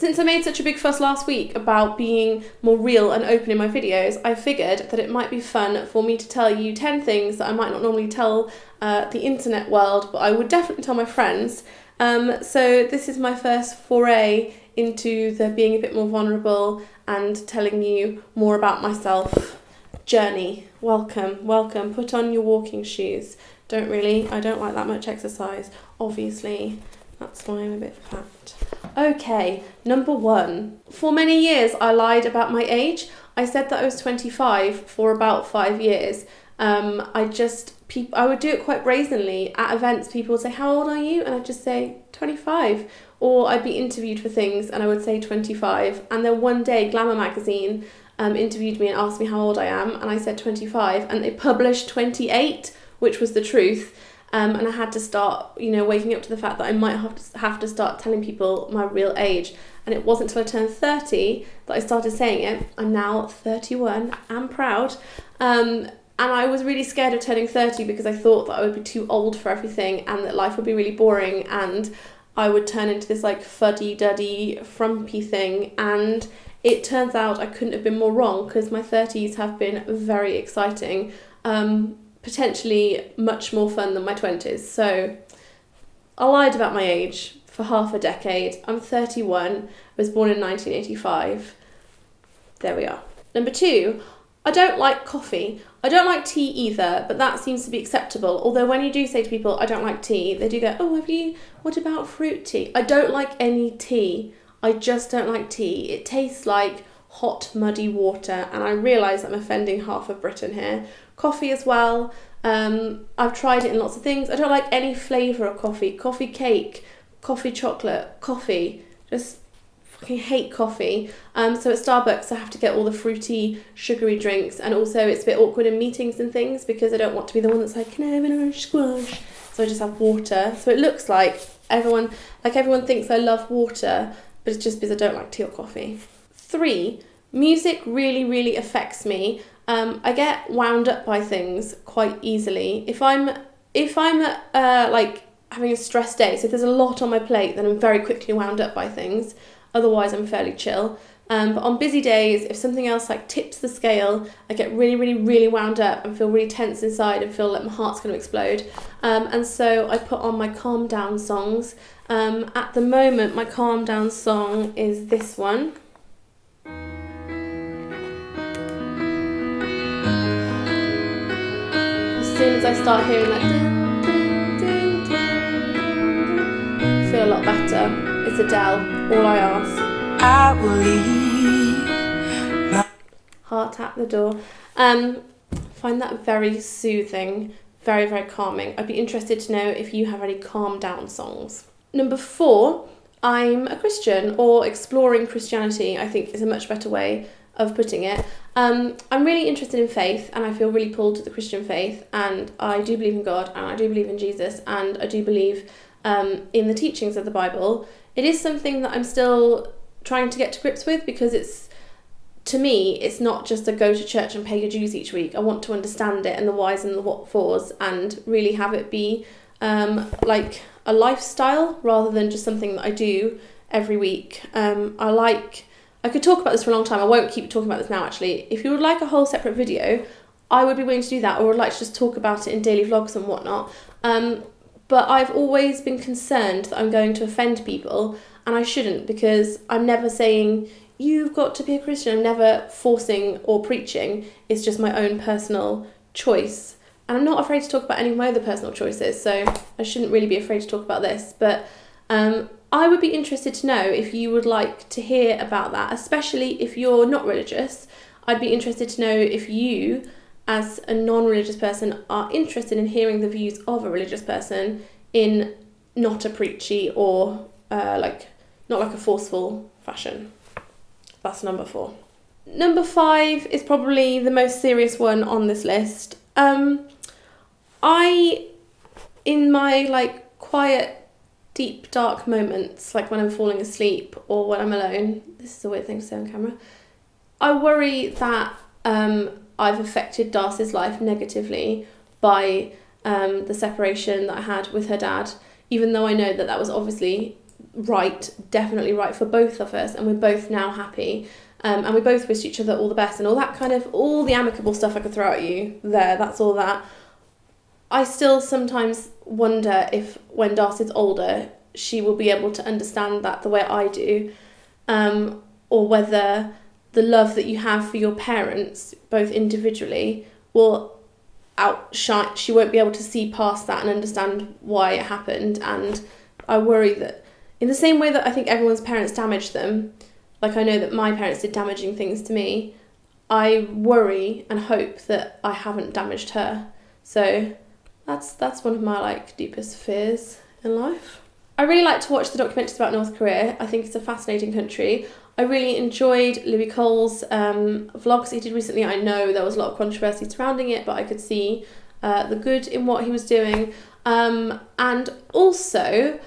Since I made such a big fuss last week about being more real and open in my videos, I figured that it might be fun for me to tell you 10 things that I might not normally tell the internet world, but I would definitely tell my friends. So this is my first foray into the being a bit more vulnerable and telling you more about myself journey. Welcome. Put on your walking shoes. I don't like that much exercise, obviously. That's why I'm a bit fat. Okay, number 1. For many years, I lied about my age. I said that I was 25 for about 5 years. I would do it quite brazenly. At events, people would say, "How old are you?" And I'd just say 25. Or I'd be interviewed for things and I would say 25. And then one day, Glamour magazine interviewed me and asked me how old I am. And I said 25. And they published 28, which was the truth. And I had to start, waking up to the fact that I might have to start telling people my real age. And it wasn't until I turned 30 that I started saying it. I'm now 31. I'm proud. And I was really scared of turning 30 because I thought that I would be too old for everything and that life would be really boring and I would turn into this like fuddy-duddy, frumpy thing. And it turns out I couldn't have been more wrong because my 30s have been very exciting. Potentially much more fun than my 20s. So I lied about my age for half a decade. I'm 31, was born in 1985. There we are. Number 2, I don't like coffee. I don't like tea either, but that seems to be acceptable. Although when you do say to people, I don't like tea, they do go, "Oh, what about fruit tea?" I don't like any tea. I just don't like tea. It tastes like hot, muddy water, and I realise I'm offending half of Britain here. Coffee as well. I've tried it in lots of things. I don't like any flavour of coffee. Coffee cake, coffee chocolate, coffee. Just fucking hate coffee. So at Starbucks I have to get all the fruity, sugary drinks, and also it's a bit awkward in meetings and things because I don't want to be the one that's like, "Can I have an orange squash?" So I just have water. So it looks like everyone thinks I love water, but it's just because I don't like tea or coffee. 3, music really, really affects me. I get wound up by things quite easily. If I'm like having a stress day, so if there's a lot on my plate, then I'm very quickly wound up by things. Otherwise, I'm fairly chill. But on busy days, if something else like tips the scale, I get really, really, really wound up and feel really tense inside and feel like my heart's going to explode. And so I put on my calm down songs. At the moment, my calm down song is this one. As soon as I start hearing that, I feel a lot better. It's Adele, All I Ask. I will leave. Heart tap the door. Find that very soothing, very, very calming. I'd be interested to know if you have any calm down songs. Number 4, I'm a Christian, or exploring Christianity, I think is a much better way of putting it. I'm really interested in faith and I feel really pulled to the Christian faith, and I do believe in God and I do believe in Jesus and I do believe in the teachings of the Bible. It is something that I'm still trying to get to grips with because to me it's not just a go to church and pay your dues each week. I want to understand it and the whys and the what fors and really have it be like a lifestyle rather than just something that I do every week. I could talk about this for a long time. I won't keep talking about this now, actually. If you would like a whole separate video, I would be willing to do that, or would like to just talk about it in daily vlogs and whatnot. But I've always been concerned that I'm going to offend people, and I shouldn't, because I'm never saying, you've got to be a Christian. I'm never forcing or preaching. It's just my own personal choice. And I'm not afraid to talk about any of my other personal choices, so I shouldn't really be afraid to talk about this. But I would be interested to know if you would like to hear about that, especially if you're not religious. I'd be interested to know if you, as a non-religious person, are interested in hearing the views of a religious person in not a preachy or not like a forceful fashion. That's number 4. Number 5 is probably the most serious one on this list. In my quiet, deep, dark moments, like when I'm falling asleep or when I'm alone, this is a weird thing to say on camera, I worry that I've affected Darcy's life negatively by the separation that I had with her dad, even though I know that was obviously right, definitely right for both of us, and we're both now happy. And we both wish each other all the best and all that kind of, all the amicable stuff I could throw at you there, that's all that. I still sometimes wonder if when Darcy's older, she will be able to understand that the way I do, or whether the love that you have for your parents, both individually, will outshine. She won't be able to see past that and understand why it happened. And I worry that in the same way that I think everyone's parents damage them, like I know that my parents did damaging things to me, I worry and hope that I haven't damaged her. So that's one of my like deepest fears in life. I really like to watch the documentaries about North Korea. I think it's a fascinating country. I really enjoyed Louis Cole's vlogs he did recently. I know there was a lot of controversy surrounding it, but I could see the good in what he was doing. And also,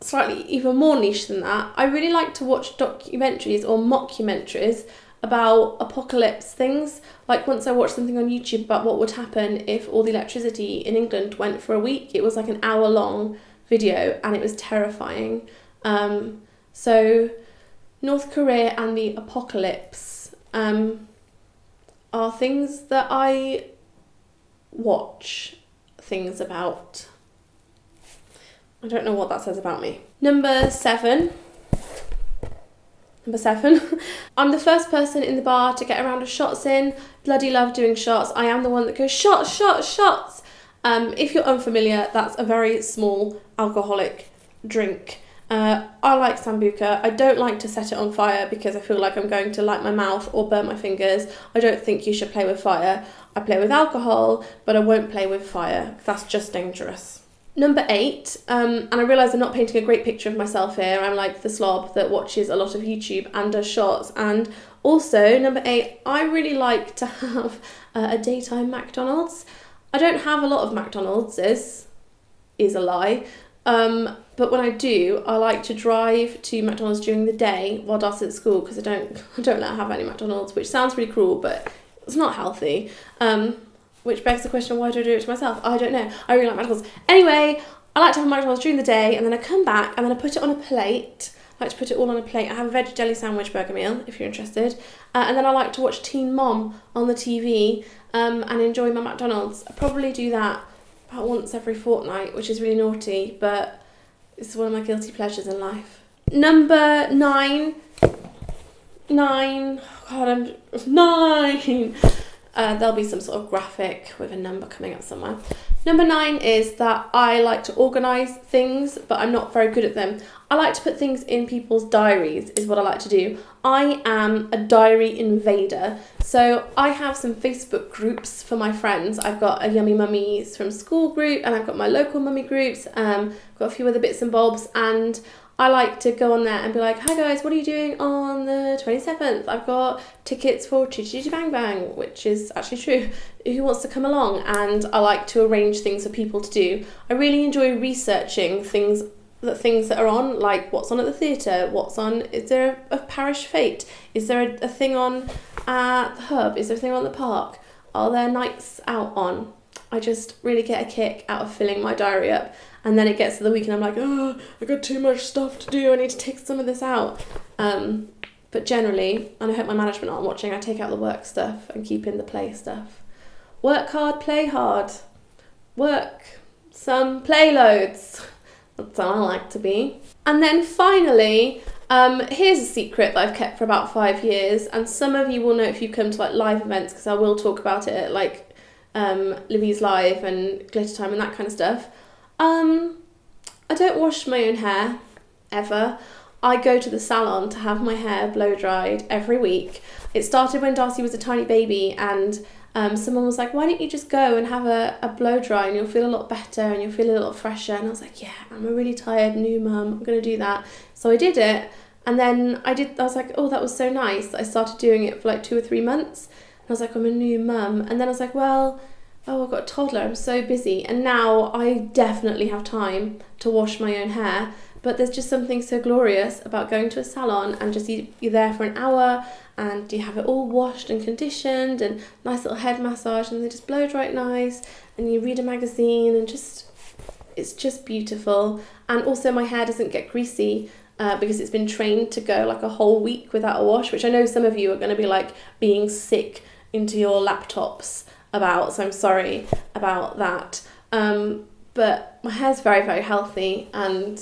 slightly even more niche than that, I really like to watch documentaries or mockumentaries about apocalypse things. Like once I watched something on YouTube about what would happen if all the electricity in England went for a week. It was like an hour-long video and it was terrifying. So North Korea and the apocalypse are things that I watch things about. I don't know what that says about me. Number seven. I'm the first person in the bar to get a round of shots in. Bloody love doing shots. I am the one that goes shots, shots, shots. If you're unfamiliar, that's a very small alcoholic drink. I like Sambuca. I don't like to set it on fire because I feel like I'm going to light my mouth or burn my fingers. I don't think you should play with fire. I play with alcohol, but I won't play with fire. That's just dangerous. Number 8, and I realise I'm not painting a great picture of myself here. I'm like the slob that watches a lot of YouTube and does shots. And also, number 8, I really like to have a daytime McDonald's. I don't have a lot of McDonald's, is a lie. But when I do, I like to drive to McDonald's during the day while Darcy's at school because I don't let her have any McDonald's, which sounds pretty cruel, but it's not healthy. Which begs the question, why do I do it to myself? I don't know. I really like McDonald's. Anyway, I like to have McDonald's during the day, and then I come back, and then I put it on a plate. I like to put it all on a plate. I have a veg jelly sandwich burger meal, if you're interested. And then I like to watch Teen Mom on the TV and enjoy my McDonald's. I probably do that about once every fortnight, which is really naughty, but it's one of my guilty pleasures in life. Number 9. 9. God, I'm 9. There'll be some sort of graphic with a number coming up somewhere. Number 9 is that I like to organise things, but I'm not very good at them. I like to put things in people's diaries, is what I like to do. I am a diary invader. So I have some Facebook groups for my friends. I've got a Yummy Mummies from school group, and I've got my local mummy groups. Got a few other bits and bobs, and I like to go on there and be like, hi guys, what are you doing on the 27th? I've got tickets for Chitty Chitty Bang Bang, which is actually true. Who wants to come along? And I like to arrange things for people to do. I really enjoy researching things that are on, like what's on at the theatre, what's on, is there a parish fete? Is there a thing on at the hub? Is there a thing on the park? Are there nights out on? I just really get a kick out of filling my diary up. And then it gets to the week and I'm like, oh, I got too much stuff to do. I need to take some of this out. But generally, and I hope my management aren't watching, I take out the work stuff and keep in the play stuff. Work hard, play hard. Work some, play loads. That's how I like to be. And then finally, here's a secret that I've kept for about 5 years. And some of you will know if you come to like live events, because I will talk about it at like Louise Live and Glitter Time and that kind of stuff. I don't wash my own hair, ever. I go to the salon to have my hair blow dried every week. It started when Darcy was a tiny baby, and someone was like, why don't you just go and have a blow dry and you'll feel a lot better and you'll feel a lot fresher. And I was like, yeah, I'm a really tired new mum, I'm going to do that. So I did it, and then I was like, oh, that was so nice. I started doing it for like 2 or 3 months, and I was like, I'm a new mum. And then I was like, well, oh, I've got a toddler, I'm so busy. And now I definitely have time to wash my own hair. But there's just something so glorious about going to a salon and just you're there for an hour and you have it all washed and conditioned and nice little head massage, and they just blow dry it nice, and you read a magazine, and just It's just beautiful. And also my hair doesn't get greasy because it's been trained to go like a whole week without a wash, which I know some of you are going to be like being sick into your laptops about, so I'm sorry about that. But my hair's very, very healthy, and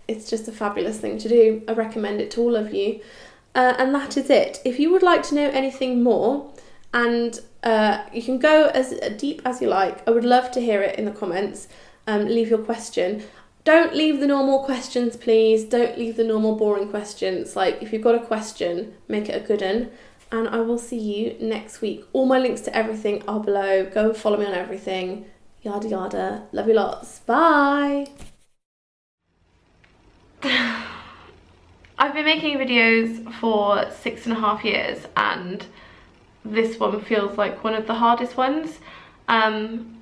it's just a fabulous thing to do. I recommend it to all of you. And that is it. If you would like to know anything more, and you can go as deep as you like, I would love to hear it in the comments. Leave your question. Don't leave the normal questions, please. Don't leave the normal boring questions. Like, if you've got a question, make it a good one. And I will see you next week. All my links to everything are below. Go follow me on everything. Yada yada. Love you lots. Bye. I've been making videos for 6.5 years, and this one feels like one of the hardest ones. I'm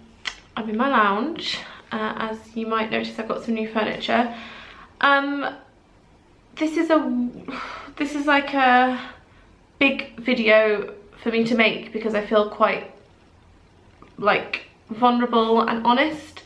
in my lounge. As you might notice, I've got some new furniture. This is like a big video for me to make because I feel quite like vulnerable and honest.